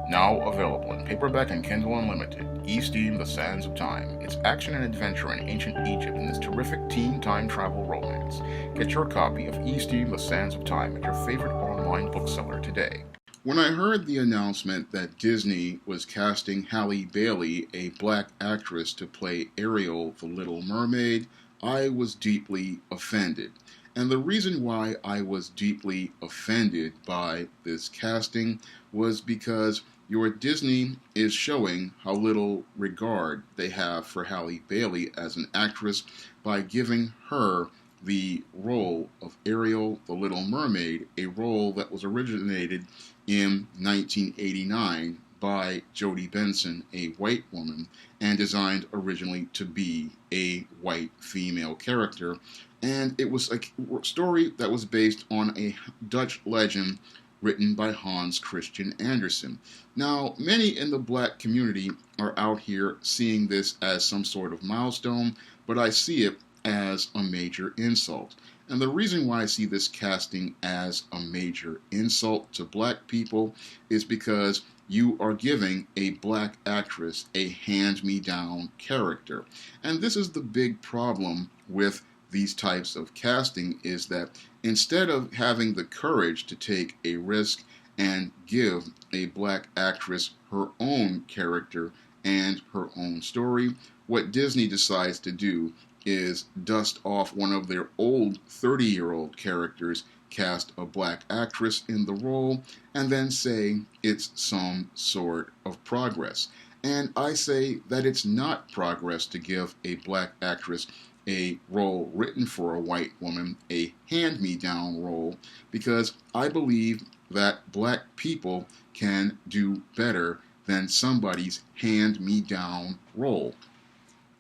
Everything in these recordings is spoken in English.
Now available in paperback and Kindle Unlimited, E-Steam The Sands of Time. It's action and adventure in ancient Egypt in this terrific teen time travel romance. Get your copy of E-Steam The Sands of Time at your favorite online bookseller today. When I heard the announcement that Disney was casting Halle Bailey, a black actress, to play Ariel, the Little Mermaid, I was deeply offended. And the reason why I was deeply offended by this casting was because your Disney is showing how little regard they have for Halle Bailey as an actress by giving her the role of Ariel, the Little Mermaid, a role that was originated in 1989 by Jodie Benson, a white woman, and designed originally to be a white female character. And it was a story that was based on a Dutch legend written by Hans Christian Andersen. Now, many in the black community are out here seeing this as some sort of milestone, but I see it as a major insult. And the reason why I see this casting as a major insult to black people is because you are giving a black actress a hand-me-down character. And this is the big problem with these types of casting, is that instead of having the courage to take a risk and give a black actress her own character and her own story, what Disney decides to do is dust off one of their old 30-year-old characters, cast a black actress in the role, and then say it's some sort of progress. And I say that it's not progress to give a black actress a role written for a white woman, a hand-me-down role, because I believe that black people can do better than somebody's hand-me-down role.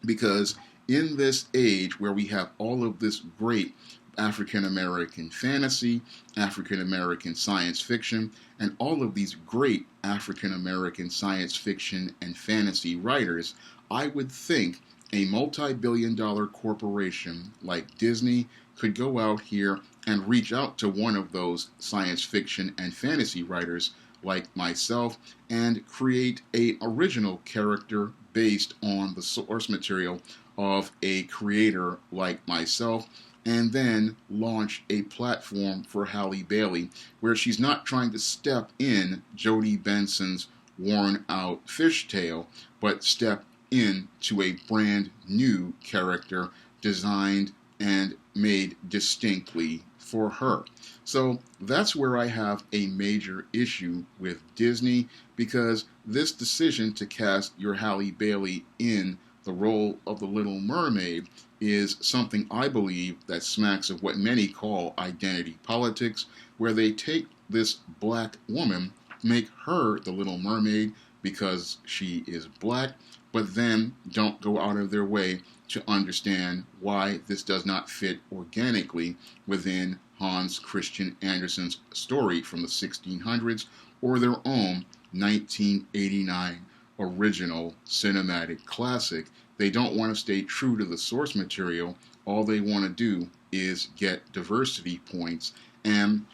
Because in this age where we have all of this great African American fantasy, African American science fiction, and all of these great African American science fiction and fantasy writers, I would think a multi-billion-dollar corporation like Disney could go out here and reach out to one of those science fiction and fantasy writers like myself and create an original character based on the source material of a creator like myself, and then launch a platform for Halle Bailey where she's not trying to step in Jodie Benson's worn out fishtail, but step into a brand new character designed and made distinctly for her. So that's where I have a major issue with Disney, because this decision to cast your Halle Bailey in the role of the Little Mermaid is something I believe that smacks of what many call identity politics, where they take this black woman, make her the Little Mermaid because she is black, but then don't go out of their way to understand why this does not fit organically within Hans Christian Andersen's story from the 1600s or their own 1989 original cinematic classic. They don't want to stay true to the source material. All they want to do is get diversity points. And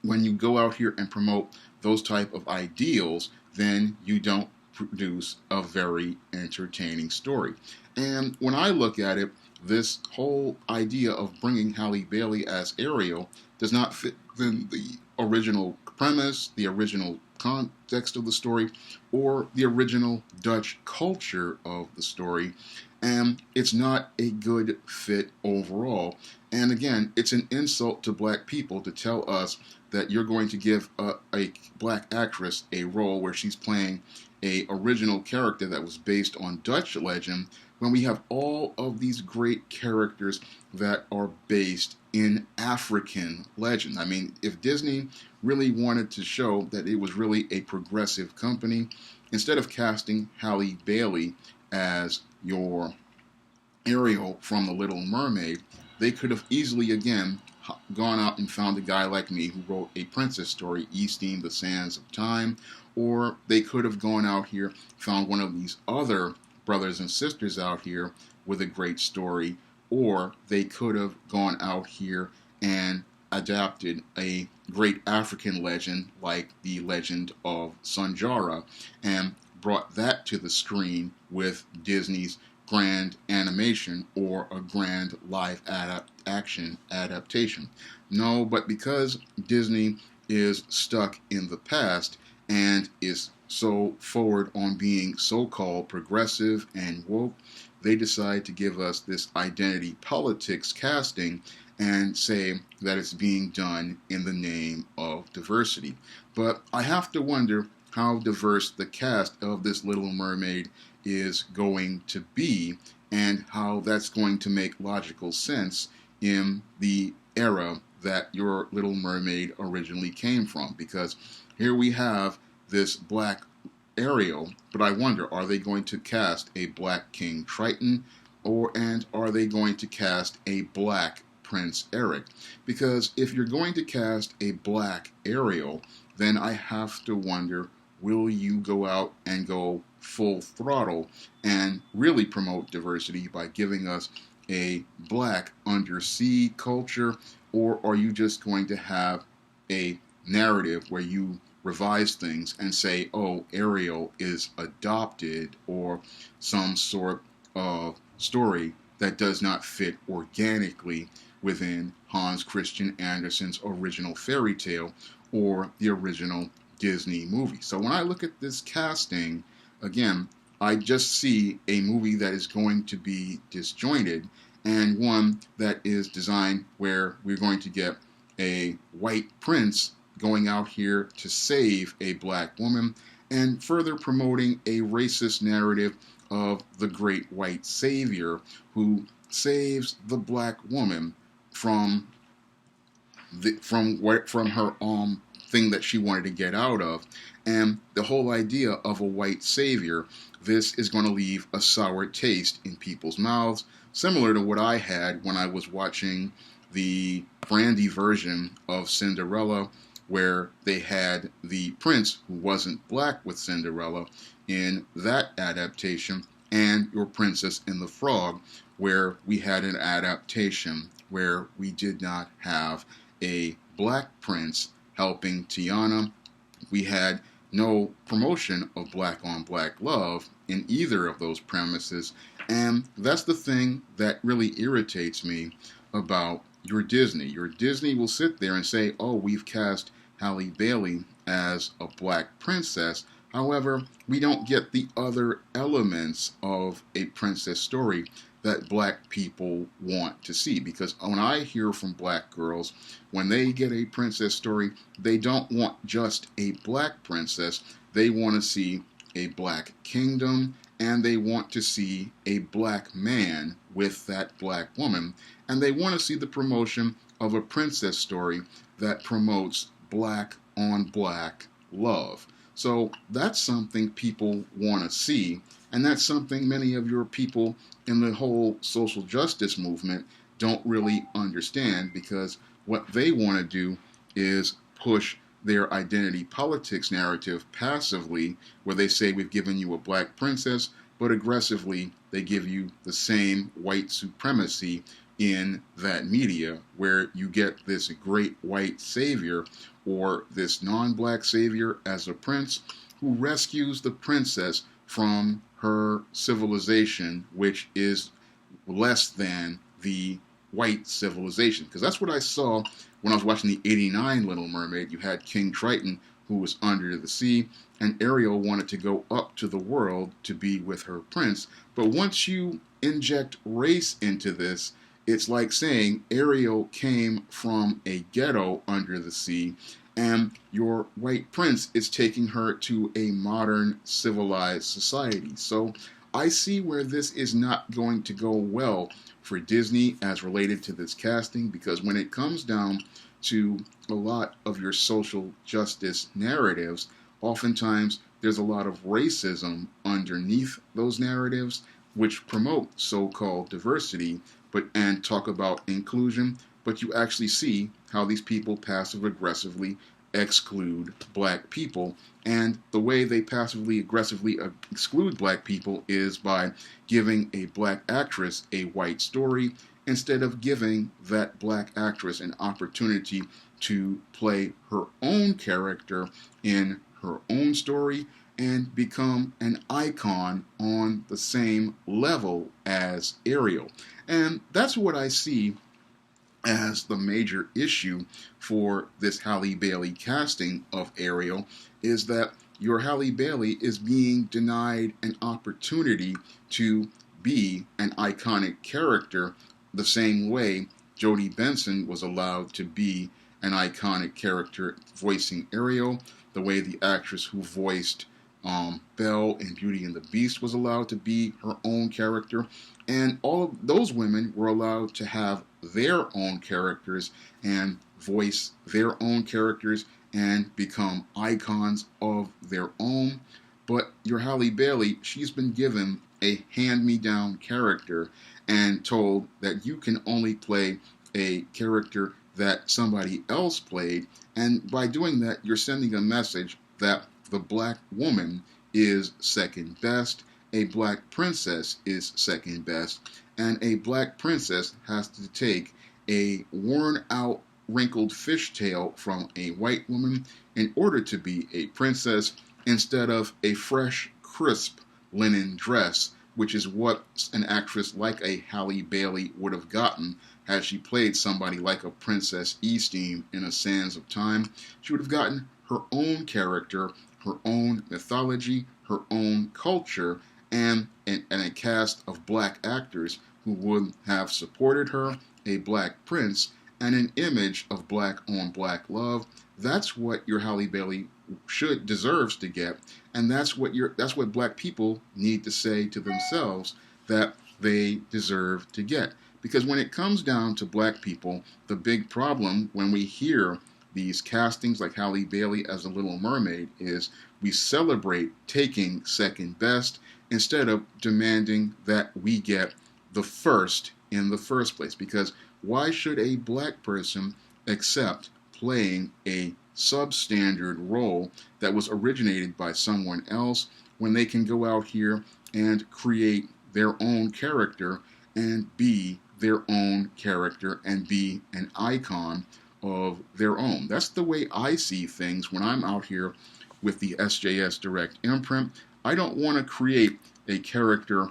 when you go out here and promote those type of ideals, then you don't produce a very entertaining story. And when I look at it, this whole idea of bringing Halle Bailey as Ariel does not fit within the original premise, the original context of the story, or the original Dutch culture of the story. And it's not a good fit overall. And again, it's an insult to black people to tell us that you're going to give a black actress a role where she's playing a original character that was based on Dutch legend, when we have all of these great characters that are based in African legend. I mean, if Disney really wanted to show that it was really a progressive company, instead of casting Halle Bailey as your Ariel from The Little Mermaid, they could have easily, again, gone out and found a guy like me who wrote a princess story, E-Steam, The Sands of Time, or they could have gone out here, found one of these other brothers and sisters out here with a great story, or they could have gone out here and adapted a great African legend like the legend of Sanjara and brought that to the screen with Disney's grand animation or a grand live action adaptation. No, but because Disney is stuck in the past and is so forward on being so-called progressive and woke, they decide to give us this identity politics casting and say that it's being done in the name of diversity. But I have to wonder how diverse the cast of this Little Mermaid is going to be and how that's going to make logical sense in the era that your Little Mermaid originally came from. Because here we have this black Ariel, but I wonder, are they going to cast a black King Triton, and are they going to cast a black Prince Eric? Because if you're going to cast a black Ariel, then I have to wonder, will you go out and go full throttle and really promote diversity by giving us a black undersea culture, or are you just going to have a narrative where you revise things and say, oh, Ariel is adopted, or some sort of story that does not fit organically within Hans Christian Andersen's original fairy tale or the original Disney movie? So when I look at this casting, again, I just see a movie that is going to be disjointed and one that is designed where we're going to get a white prince going out here to save a black woman and further promoting a racist narrative of the great white savior who saves the black woman from her thing that she wanted to get out of. And the whole idea of a white savior, this is going to leave a sour taste in people's mouths, similar to what I had when I was watching the Brandy version of Cinderella, where they had the prince who wasn't black with Cinderella in that adaptation, and Your Princess and the Frog, where we had an adaptation where we did not have a black prince helping Tiana. We had no promotion of black on black love in either of those premises, and that's the thing that really irritates me about your Disney. Your Disney will sit there and say, oh, we've cast Halle Bailey as a black princess. However, we don't get the other elements of a princess story that black people want to see. Because when I hear from black girls, when they get a princess story, they don't want just a black princess. They want to see a black kingdom, and they want to see a black man with that black woman. And they want to see the promotion of a princess story that promotes black on black love. So that's something people want to see, and that's something many of your people in the whole social justice movement don't really understand, because what they want to do is push their identity politics narrative passively, where they say we've given you a black princess, but aggressively they give you the same white supremacy in that media, where you get this great white savior or this non-black savior as a prince who rescues the princess from her civilization, which is less than the white civilization. Because that's what I saw when I was watching the '89 Little Mermaid. You had King Triton, who was under the sea, and Ariel wanted to go up to the world to be with her prince. But once you inject race into this, it's like saying Ariel came from a ghetto under the sea, and your white prince is taking her to a modern civilized society. So I see where this is not going to go well for Disney as related to this casting, because when it comes down to a lot of your social justice narratives, oftentimes there's a lot of racism underneath those narratives, which promote so-called diversity and talk about inclusion, but you actually see how these people passive-aggressively exclude black people. And the way they passively aggressively exclude black people is by giving a black actress a white story instead of giving that black actress an opportunity to play her own character in her own story and become an icon on the same level as Ariel. And that's what I see as the major issue for this Halle Bailey casting of Ariel, is that your Halle Bailey is being denied an opportunity to be an iconic character the same way Jodie Benson was allowed to be an iconic character voicing Ariel, the way the actress who voiced Belle in Beauty and the Beast was allowed to be her own character. And all of those women were allowed to have their own characters and voice their own characters and become icons of their own. But your Halle Bailey, she's been given a hand-me-down character and told that you can only play a character that somebody else played. And by doing that, you're sending a message that the black woman is second best, a black princess is second best, and a black princess has to take a worn out, wrinkled fishtail from a white woman in order to be a princess, instead of a fresh, crisp linen dress, which is what an actress like a Halle Bailey would have gotten had she played somebody like a Princess Eastine in A Sands of Time. She would have gotten her own character, her own mythology, her own culture, and a cast of black actors who would have supported her, a black prince, and an image of black on black love. That's what your Halle Bailey deserves to get, and that's what black people need to say to themselves that they deserve to get. Because when it comes down to black people, the big problem when we hear these castings like Halle Bailey as the Little Mermaid is we celebrate taking second best instead of demanding that we get the first in the first place. Because why should a black person accept playing a substandard role that was originated by someone else when they can go out here and create their own character and be their own character and be an icon of their own? That's the way I see things when I'm out here with the SJS Direct imprint. I don't want to create a character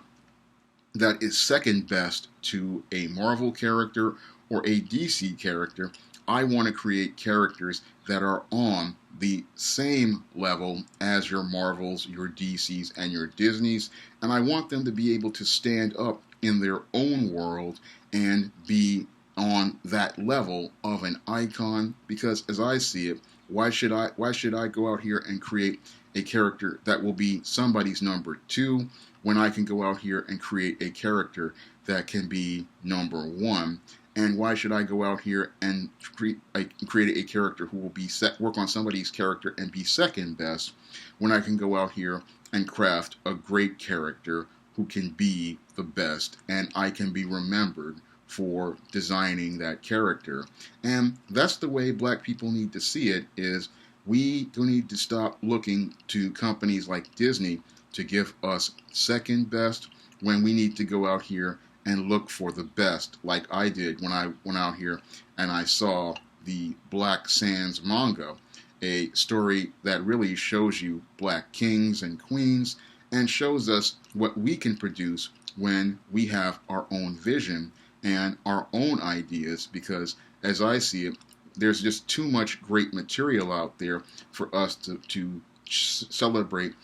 that is second best to a Marvel character or a DC character. I want to create characters that are on the same level as your Marvels, your DCs, and your Disneys, and I want them to be able to stand up in their own world and be on that level of an icon. Because as I see it, why should I go out here and create a character that will be somebody's number two when I can go out here and create a character that can be number one? And why should I go out here and create a character who will work on somebody's character and be second best when I can go out here and craft a great character who can be the best, and I can be remembered for designing that character? And that's the way black people need to see it, is we need to stop looking to companies like Disney to give us second best when we need to go out here and look for the best, like I did when I went out here and I saw the Black Sands manga, a story that really shows you black kings and queens and shows us what we can produce when we have our own vision and our own ideas. Because as I see it, there's just too much great material out there for us to celebrate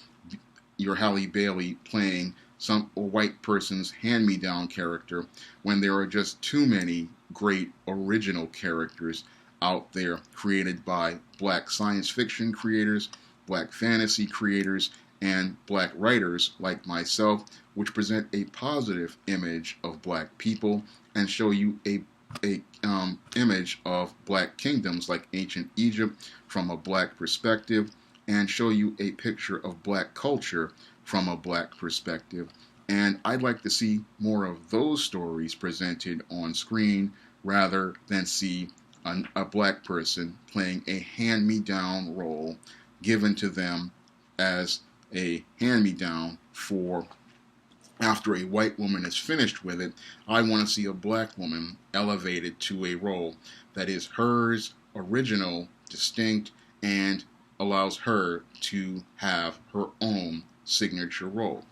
your Halle Bailey playing some white person's hand-me-down character when there are just too many great original characters out there created by black science fiction creators, black fantasy creators, and black writers like myself, which present a positive image of black people and show you a image of black kingdoms like ancient Egypt from a black perspective, and show you a picture of black culture from a black perspective. And I'd like to see more of those stories presented on screen rather than see a black person playing a hand-me-down role given to them as a hand-me-down for after a white woman is finished with it, I want to see a black woman elevated to a role that is hers, original, distinct, and allows her to have her own signature role.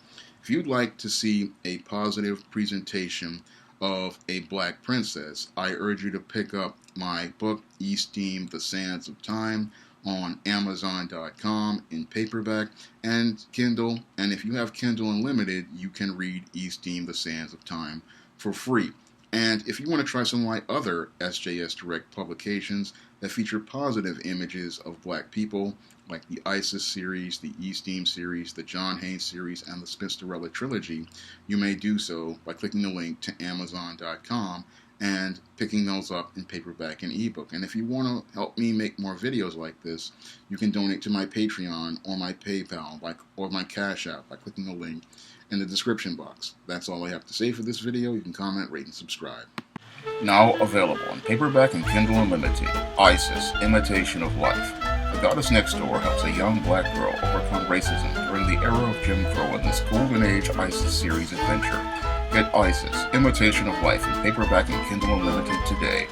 If you'd like to see a positive presentation of a black princess, I urge you to pick up my book, Esteem the Sands of Time, on Amazon.com in paperback and Kindle. And if you have Kindle Unlimited, you can read Esteem the Sands of Time for free. And if you want to try some of my other SJS Direct publications that feature positive images of black people, like the Isis series, the Esteem series, the John Haynes series, and the Spinsterella trilogy, you may do so by clicking the link to Amazon.com and picking those up in paperback and ebook. And if you want to help me make more videos like this, you can donate to my Patreon or my PayPal or my Cash App by clicking the link in the description box. That's all I have to say for this video. You can comment, rate, and subscribe. Now available in paperback and Kindle Unlimited, Isis, Imitation of Life. The Goddess Next Door helps a young black girl overcome racism during the era of Jim Crow in this Golden Age Isis series adventure. Get Isis, Imitation of Life in paperback and Kindle Unlimited today.